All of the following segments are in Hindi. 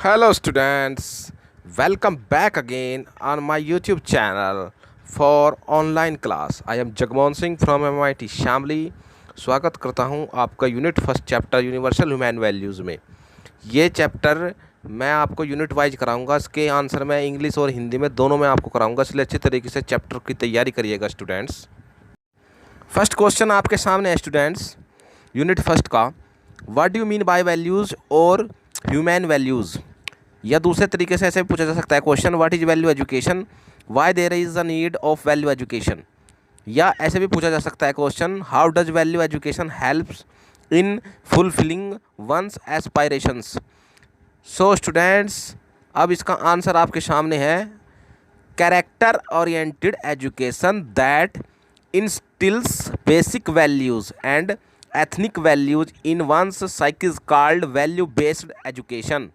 Hello students, welcome back again on my YouTube channel for online class. I am Jagmohan Singh from MIT Shamli. स्वागत करता हूं आपका unit first chapter universal human values में। ये चैप्टर मैं आपको यूनिट वाइज कराऊंगा। इसके आंसर मैं इंग्लिश और हिंदी में दोनों में आपको कराऊंगा, इसलिए अच्छी तरीके से चैप्टर की तैयारी करिएगा स्टूडेंट्स। फर्स्ट क्वेश्चन आपके सामने है स्टूडेंट्स, यूनिट फर्स्ट का, what do you mean by values और ह्यूमन वैल्यूज़। या दूसरे तरीके से ऐसे पूछा जा सकता है question, what is value education, why there is a need of value education. या ऐसे भी पूछा जा सकता है question, how does value education helps in fulfilling one's aspirations. So students, अब इसका आंसर आपके सामने है, character oriented education that instils basic values and ethnic values in one's psyche is called value based education.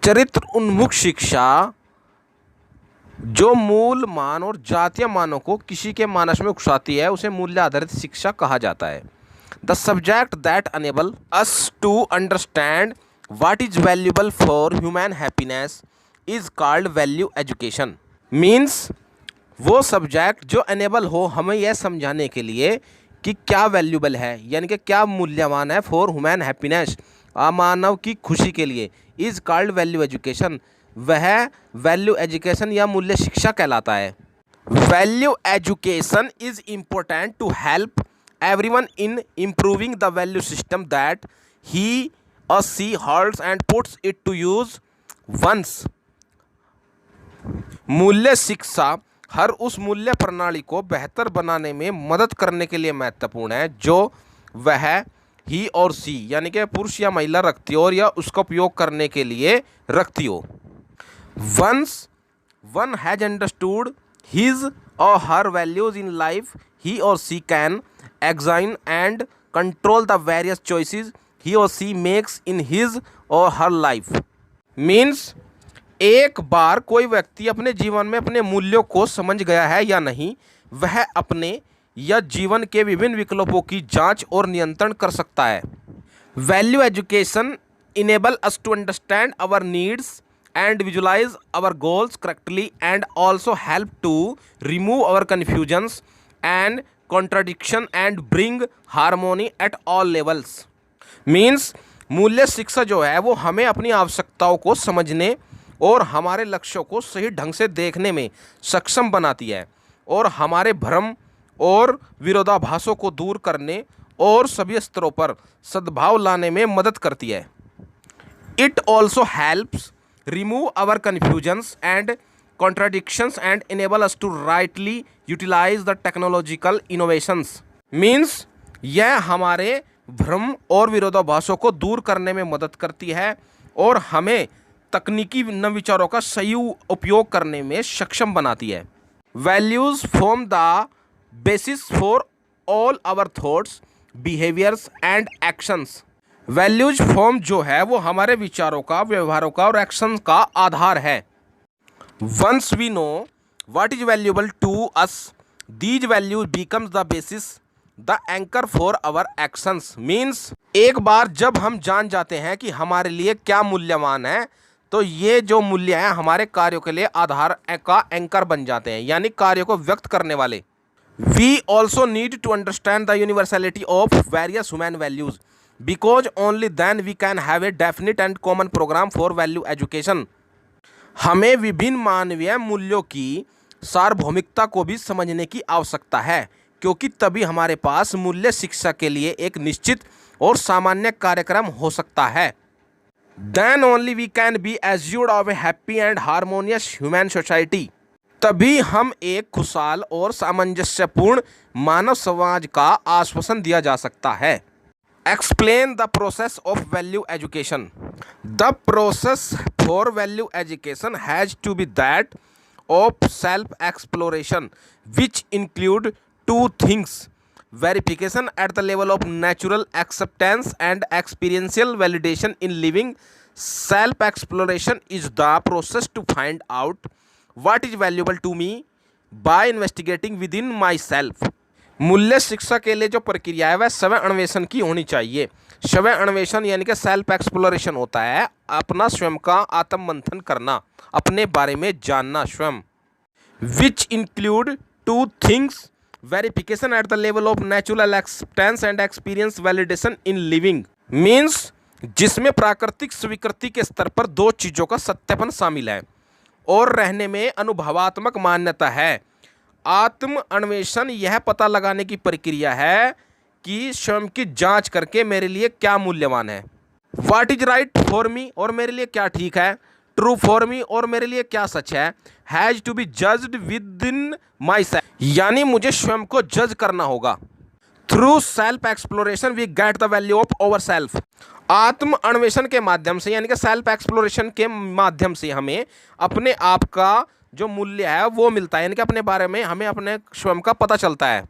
चरित्र उन्मुख शिक्षा जो मूल मान और जातीय मानों को किसी के मानस में उकसाती है, उसे मूल्य आधारित शिक्षा कहा जाता है। The subject that enable us to understand what is valuable for human happiness is called value education. Means वो सब्जेक्ट जो अनेबल हो हमें यह समझाने के लिए कि क्या वैल्यूएबल है, यानी कि क्या मूल्यवान है, फॉर ह्यूमन हैप्पीनेस मानव की खुशी के लिए, इज कॉल्ड वैल्यू एजुकेशन, वह वैल्यू एजुकेशन या मूल्य शिक्षा कहलाता है। Value education is important to help everyone in improving the value system that he or she holds and puts it to use once. मूल्य शिक्षा हर उस मूल्य प्रणाली को बेहतर बनाने में मदद करने के लिए महत्वपूर्ण है जो वह ही और सी यानी कि पुरुष या महिला रखती हो और या उसका उपयोग करने के लिए रखती हो। Once one has understood his or her values in life, he or she can examine and control the various choices he or she makes in his or her life. Means एक बार कोई व्यक्ति अपने जीवन में अपने मूल्यों को समझ गया है या नहीं, वह अपने या जीवन के विभिन्न विकल्पों की जांच और नियंत्रण कर सकता है। Value education enable us to understand our needs and visualize our goals correctly and also help to remove our confusions and contradiction and bring harmony at all levels। Means मूल्य शिक्षा जो है वो हमें अपनी आवश्यकताओं को समझने और हमारे लक्ष्यों को सही ढंग से देखने में सक्षम बनाती है और हमारे भ्रम और विरोधाभासों को दूर करने और सभी स्तरों पर सद्भाव लाने में मदद करती है। It also helps remove our confusions and contradictions and enable us to rightly utilize the technological innovations। Means यह हमारे भ्रम और विरोधाभासों को दूर करने में मदद करती है और हमें तकनीकी नवविचारों का सही उपयोग करने में सक्षम बनाती है। Values form the basis for all our thoughts, behaviors and actions। Values form जो है वो हमारे विचारों का, व्यवहारों का और एक्शन का आधार है। Once we know what is valuable to us, these values becomes the basis, the anchor for our actions. Means एक बार जब हम जान जाते हैं कि हमारे लिए क्या मूल्यवान है, तो ये जो मूल्य हैं हमारे कार्यों के लिए आधार का एंकर बन जाते हैं, यानी कार्यों को व्यक्त करने वाले। We also need to understand the universality of various human values because only then we can have a definite and common program for value education। हमें विभिन्न मानवीय मूल्यों की सार्वभौमिकता को भी समझने की आवश्यकता है, क्योंकि तभी हमारे पास मूल्य शिक्षा के लिए एक निश्चित और सामान्य कार्यक्रम हो सकता है। Then only we can be assured of a happy and harmonious human society। तभी हम एक खुशहाल और सामंजस्यपूर्ण मानव समाज का आश्वासन दिया जा सकता है। Explain the process of value education। The process for value education has to be that of self-exploration, which include two things: verification at the level of natural acceptance and experiential validation in living। Self-exploration is the process to find out what is valuable to me by investigating within myself। मूल्य शिक्षा के लिए जो प्रक्रिया है वह स्वयं अन्वेषण की होनी चाहिए। स्वयं अन्वेषण यानी कि सेल्फ एक्सप्लोरेशन होता है अपना स्वयं का आत्म मंथन करना, अपने बारे में जानना स्वयं। Which include two things, verification at the level of natural acceptance and experience validation in living. Means जिसमें प्राकृतिक स्वीकृति के स्तर पर दो चीज़ों का सत्यापन शामिल है और रहने में अनुभवात्मक मान्यता है। आत्म अन्वेषण यह पता लगाने की प्रक्रिया है कि स्वयं की जांच करके मेरे लिए क्या मूल्यवान है। What is right for me, और मेरे लिए क्या ठीक है। ट्रू फॉर मी, और मेरे लिए क्या सच है। Has to be judged within myself, यानी मुझे स्वयं को जज करना होगा। Through self exploration we get the value of our self. आत्म अन्वेषण के माध्यम से यानी कि सेल्फ एक्सप्लोरेशन के माध्यम से हमें अपने आप का जो मूल्य है वो मिलता है, यानी कि अपने बारे में हमें अपने स्वयं का पता चलता है।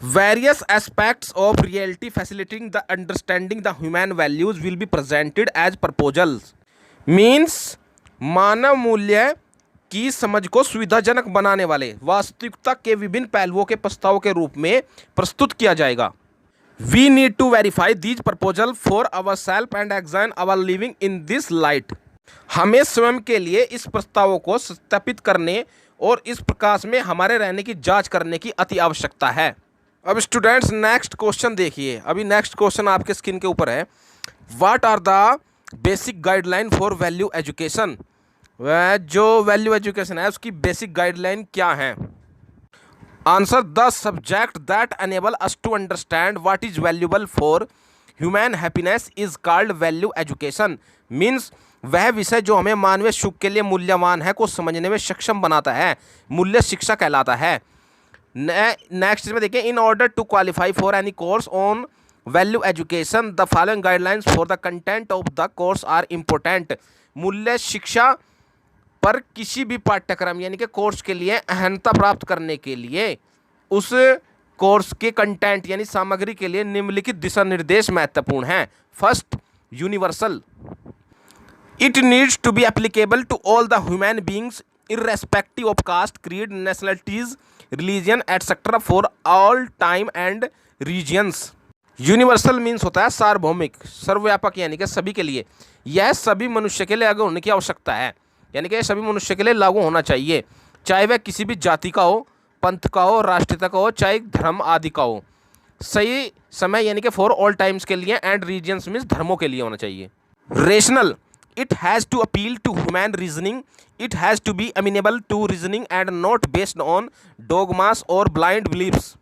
Various aspects of reality facilitating the understanding the human values will be presented as proposals. Means मानव मूल्य की समझ को सुविधाजनक बनाने वाले वास्तविकता के विभिन्न पहलुओं के प्रस्ताव के रूप में प्रस्तुत किया जाएगा। We need to verify these proposal for our self and examine our living in this light. हमें स्वयं के लिए इस प्रस्तावों को सत्यापित करने और इस प्रकाश में हमारे रहने की जांच करने की अति आवश्यकता है। अब स्टूडेंट्स नेक्स्ट क्वेश्चन देखिए। अभी नेक्स्ट क्वेश्चन आपके स्क्रीन के ऊपर है। What are the basic guideline for value education. वह जो वैल्यू एजुकेशन है उसकी बेसिक गाइडलाइन क्या है। Answer the subject that enable us to understand what is valuable for human happiness is called value education. Means वह विषय जो हमें मानवीय सुख के लिए मूल्यवान है को समझने में सक्षम बनाता है, मूल्य शिक्षा कहलाता है। नेक्स्ट में देखिए, in order to qualify for any course on value education the following guidelines for the content of the course are important. मूल्य शिक्षा पर किसी भी पाठ्यक्रम यानी कि कोर्स के लिए अहमता प्राप्त करने के लिए उस कोर्स के कंटेंट यानी सामग्री के लिए निम्नलिखित दिशा निर्देश महत्वपूर्ण हैं। First, universal. It needs to be applicable to all the human beings irrespective of caste, creed, nationalities, religion etcetera for all time and reasons. Universal means होता है सार्वभौमिक, सर्वव्यापक, यानी कि सभी के लिए। यह सभी मनुष्य के लिए लागू होने की आवश्यकता है, यानी कि सभी मनुष्य के लिए लागू होना चाहिए, चाहे वह किसी भी जाति का हो, पंथ का हो, राष्ट्रीयता का हो, चाहे धर्म आदि का हो। सही समय यानी कि फॉर ऑल टाइम्स के लिए, एंड रीजन्स मीन्स धर्मों के लिए होना चाहिए। Rational, it has to appeal to human reasoning, it has to be amenable to reasoning and not based on dogmas or blind beliefs.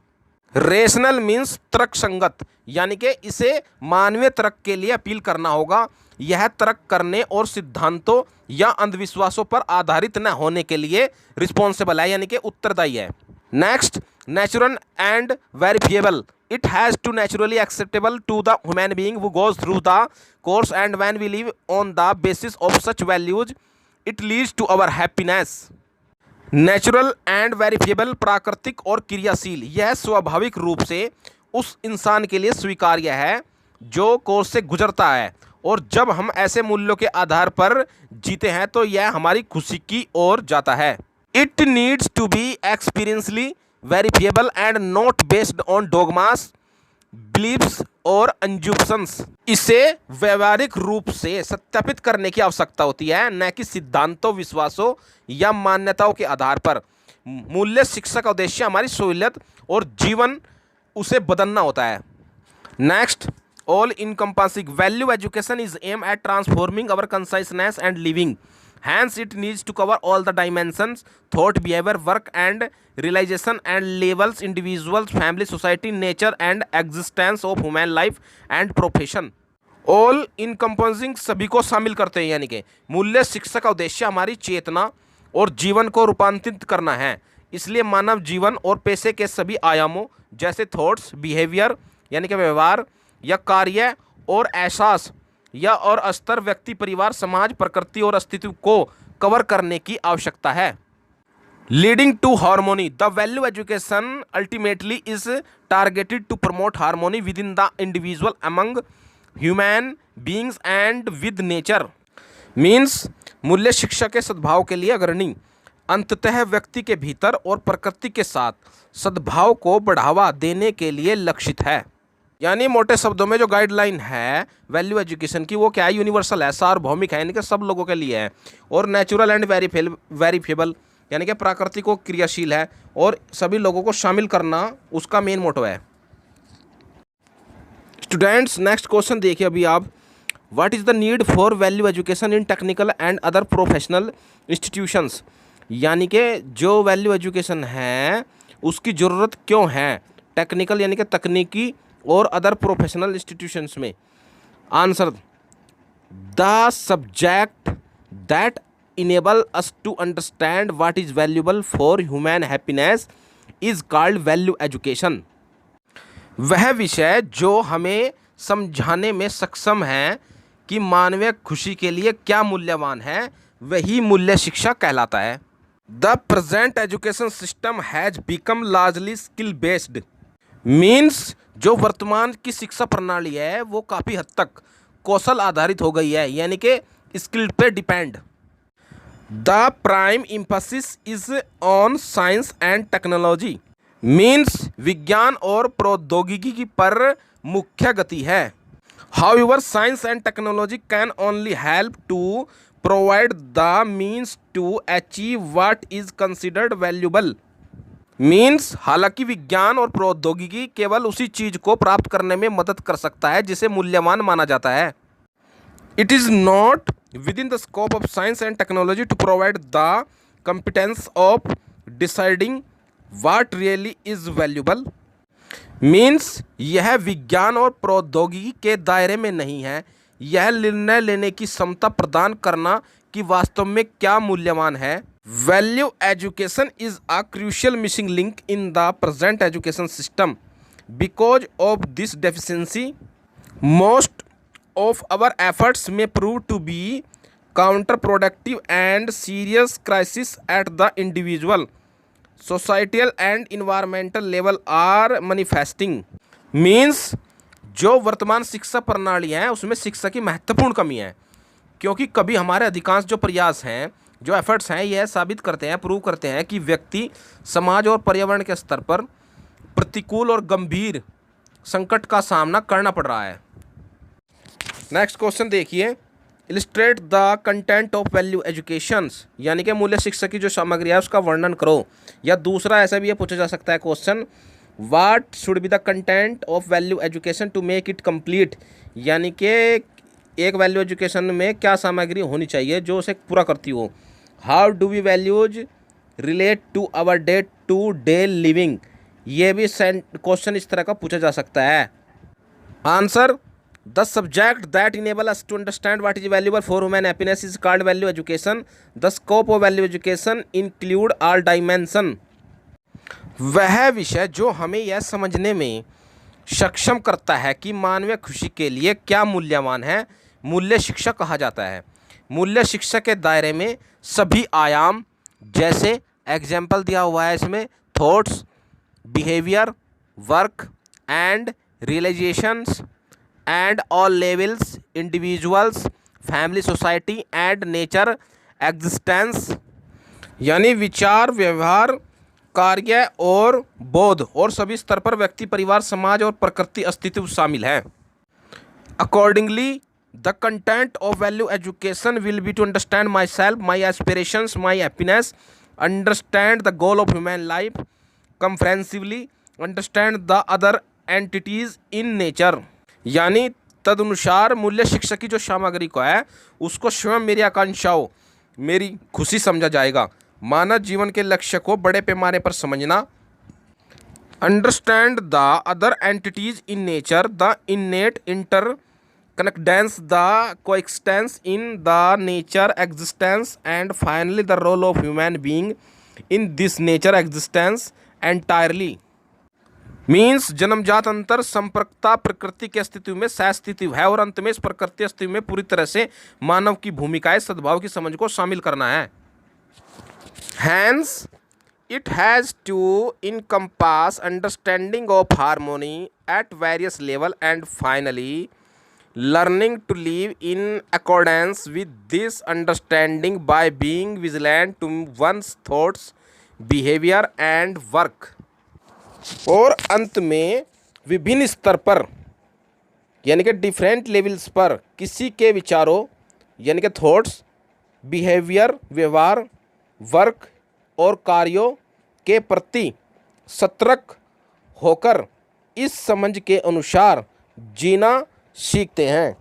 Rational means तर्क संगत, यानी कि इसे मानवीय तर्क के लिए अपील करना होगा। यह तर्क करने और सिद्धांतों या अंधविश्वासों पर आधारित न होने के लिए रिस्पॉन्सिबल है, यानी कि उत्तरदायी है। Next, natural and verifiable, it has to naturally acceptable to the human being who goes through the course and when we live on the basis of such values it leads to our happiness. Natural and verifiable, प्राकृतिक और क्रियाशील, यह स्वाभाविक रूप से उस इंसान के लिए स्वीकार्य है जो कोर्स से गुजरता है, और जब हम ऐसे मूल्यों के आधार पर जीते हैं तो यह हमारी खुशी की ओर जाता है। It needs to be experientially verifiable and not based on dogmas, beliefs or assumptions. इसे व्यवहारिक रूप से सत्यापित करने की आवश्यकता होती है, न कि सिद्धांतों, विश्वासों या मान्यताओं के आधार पर। मूल्य शिक्षा का उद्देश्य हमारी सहूलियत और जीवन उसे बदलना होता है। Next, all encompassing value education is aim at transforming our consciousness and living, hence it needs to cover all the dimensions thought, behavior, work and realization and levels, individuals, family, society, nature and existence of human life and profession। All encompassing सभी को शामिल करते हैं, यानी कि मूल्य शिक्षा का उद्देश्य हमारी चेतना और जीवन को रूपांतरित करना है। इसलिए मानव जीवन और पेशे के सभी आयामों जैसे थॉट्स, बिहेवियर यानी कि व्यवहार या कार्य और एहसास या और स्तर, व्यक्ति, परिवार, समाज, प्रकृति और अस्तित्व को कवर करने की आवश्यकता है। Leading to harmony, the value education ultimately is targeted to promote harmony within the individual, among human beings and with nature. Means मूल्य शिक्षा के सद्भाव के लिए अग्रणी, अंततः व्यक्ति के भीतर और प्रकृति के साथ सद्भाव को बढ़ावा देने के लिए लक्षित है। यानी मोटे शब्दों में जो गाइडलाइन है वैल्यू एजुकेशन की वो क्या है, यूनिवर्सल है, सार्वभौमिक है, यानी कि सब लोगों के लिए है। और नेचुरल एंड वेरीफेबल यानी कि प्राकृतिक और क्रियाशील है, और सभी लोगों को शामिल करना उसका मेन मोटो है। स्टूडेंट्स नेक्स्ट क्वेश्चन देखिए अभी आप, what is the need for value education in technical and other professional institutions, यानी कि जो वैल्यू एजुकेशन है उसकी ज़रूरत क्यों है टेक्निकल यानी कि तकनीकी और अदर प्रोफेशनल इंस्टीट्यूशंस में। Answer, the subject that enable us to understand what is valuable for human happiness is called value education. वह विषय जो हमें समझाने में सक्षम है कि मानवीय खुशी के लिए क्या मूल्यवान है, वही मूल्य शिक्षा कहलाता है। The present education system has become largely skill based, means जो वर्तमान की शिक्षा प्रणाली है वो काफ़ी हद तक कौशल आधारित हो गई है, यानी कि स्किल पे depend. The prime emphasis is on science and technology, means विज्ञान और प्रौद्योगिकी की पर मुख्य गति है। However science and technology can only help to provide the means to achieve what is considered valuable, means हालांकि विज्ञान और प्रौद्योगिकी केवल उसी चीज को प्राप्त करने में मदद कर सकता है जिसे मूल्यवान माना जाता है। It is not within the scope of science and technology to provide the competence of deciding what really is valuable, means यह विज्ञान और प्रौद्योगिकी के दायरे में नहीं है यह निर्णय लेने की क्षमता प्रदान करना कि वास्तव में क्या मूल्यवान है। Value education is a crucial missing link in the present education system. Because of this deficiency most of our efforts may prove to be counterproductive and serious crises at the individual, societal and environmental level are manifesting, means जो वर्तमान शिक्षा प्रणाली है उसमें शिक्षा की महत्वपूर्ण कमी है, क्योंकि कभी हमारे अधिकांश जो प्रयास हैं जो एफर्ट्स हैं यह साबित करते हैं, प्रूव करते हैं कि व्यक्ति, समाज और पर्यावरण के स्तर पर प्रतिकूल और गंभीर संकट का सामना करना पड़ रहा है। नेक्स्ट क्वेश्चन देखिए, illustrate the content of value educations, यानी कि मूल्य शिक्षा की जो सामग्री है उसका वर्णन करो। या दूसरा ऐसा भी ये पूछा जा सकता है question, what should be the content of value education to make it complete, यानी कि एक वैल्यू एजुकेशन में क्या सामग्री होनी चाहिए जो उसे पूरा करती हो। How do we values relate to our day to day living, ये भी क्वेश्चन इस तरह का पूछा जा सकता है। Answer, the subject that enable us to understand what is valuable for human happiness is called value education. The scope of value education include all dimension. वह विषय जो हमें यह समझने में सक्षम करता है कि मानवीय खुशी के लिए क्या मूल्यवान है, मूल्य शिक्षा कहा जाता है। मूल्य शिक्षा के दायरे में सभी आयाम, जैसे एग्जाम्पल दिया हुआ है इसमें, thoughts, behaviour, work and realisations and all levels, individuals, family, society and nature existence, यानी विचार, व्यवहार, कार्य और बोध और सभी स्तर पर व्यक्ति, परिवार, समाज और प्रकृति अस्तित्व शामिल है। Accordingly, the content of value education will be to understand myself, my aspirations, my happiness, understand the goal of human life comprehensively, understand the other entities in nature, यानी तदनुसार मूल्य शिक्षा की जो सामग्री को है उसको स्वयं मेरी आकांक्षाओं, मेरी खुशी समझा जाएगा। मानव जीवन के लक्ष्य को बड़े पैमाने पर समझना, understand the other entities in nature, the innate interconnectedness, the coexistence in the nature existence and finally the role of human being in this nature existence entirely, means जन्मजात अंतर संपर्कता प्रकृति के अस्तित्व में सहअस्तित्व है और अंत में इस प्रकृति अस्तित्व में पूरी तरह से मानव की भूमिकाएं सद्भाव की समझ को शामिल करना है। Hence it has to encompass understanding of harmony at various level and finally learning to live in accordance with this understanding by being vigilant to one's thoughts, behaviour and work, और अंत में विभिन्न स्तर पर यानी कि डिफरेंट लेवल्स पर किसी के विचारों यानी कि थॉट्स, बिहेवियर व्यवहार, वर्क और कार्यों के प्रति सतर्क होकर इस समझ के अनुसार जीना सीखते हैं।